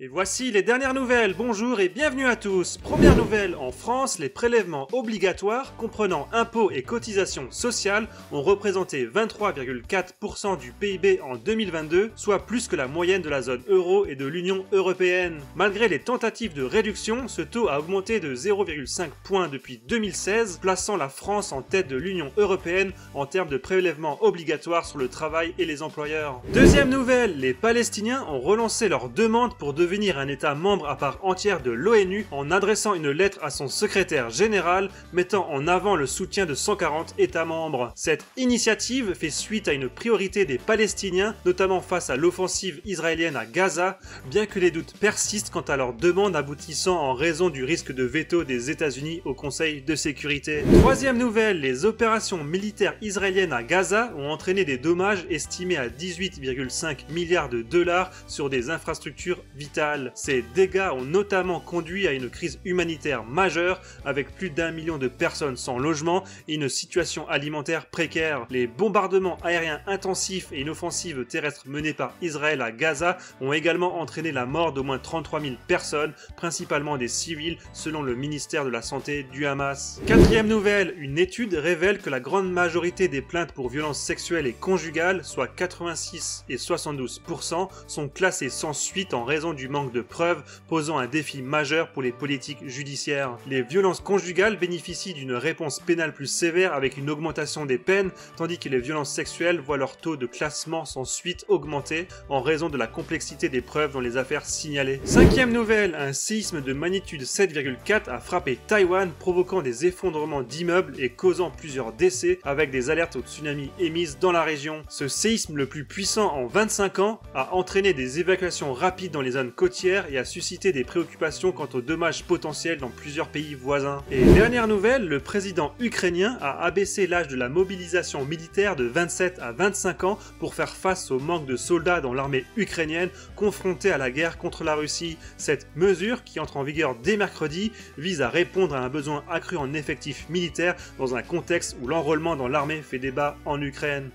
Et voici les dernières nouvelles, bonjour et bienvenue à tous. Première nouvelle, en France, les prélèvements obligatoires comprenant impôts et cotisations sociales ont représenté 23,4% du PIB en 2022, soit plus que la moyenne de la zone euro et de l'Union européenne. Malgré les tentatives de réduction, ce taux a augmenté de 0,5 points depuis 2016, plaçant la France en tête de l'Union européenne en termes de prélèvements obligatoires sur le travail et les employeurs. Deuxième nouvelle, les Palestiniens ont relancé leur demande pour devenir un État membre à part entière de l'ONU en adressant une lettre à son secrétaire général mettant en avant le soutien de 140 États membres. Cette initiative fait suite à une priorité des Palestiniens, notamment face à l'offensive israélienne à Gaza, bien que les doutes persistent quant à leur demande aboutissant en raison du risque de veto des États-Unis au Conseil de sécurité. Troisième nouvelle, les opérations militaires israéliennes à Gaza ont entraîné des dommages estimés à 18,5 milliards de dollars sur des infrastructures vitales. Ces dégâts ont notamment conduit à une crise humanitaire majeure avec plus d'1 million de personnes sans logement et une situation alimentaire précaire. Les bombardements aériens intensifs et une offensive terrestre menée par Israël à Gaza ont également entraîné la mort d'au moins 33 000 personnes, principalement des civils, selon le ministère de la Santé du Hamas. Quatrième nouvelle, une étude révèle que la grande majorité des plaintes pour violences sexuelles et conjugales, soit 86 et 72%, sont classées sans suite en raison du manque de preuves, posant un défi majeur pour les politiques judiciaires. Les violences conjugales bénéficient d'une réponse pénale plus sévère avec une augmentation des peines, tandis que les violences sexuelles voient leur taux de classement sans suite augmenter en raison de la complexité des preuves dans les affaires signalées. Cinquième nouvelle, un séisme de magnitude 7,4 a frappé Taïwan, provoquant des effondrements d'immeubles et causant plusieurs décès avec des alertes au tsunami émises dans la région. Ce séisme le plus puissant en 25 ans a entraîné des évacuations rapides dans les zones côtières et a suscité des préoccupations quant aux dommages potentiels dans plusieurs pays voisins. Et dernière nouvelle, le président ukrainien a abaissé l'âge de la mobilisation militaire de 27 à 25 ans pour faire face au manque de soldats dans l'armée ukrainienne confrontée à la guerre contre la Russie. Cette mesure, qui entre en vigueur dès mercredi, vise à répondre à un besoin accru en effectifs militaires dans un contexte où l'enrôlement dans l'armée fait débat en Ukraine.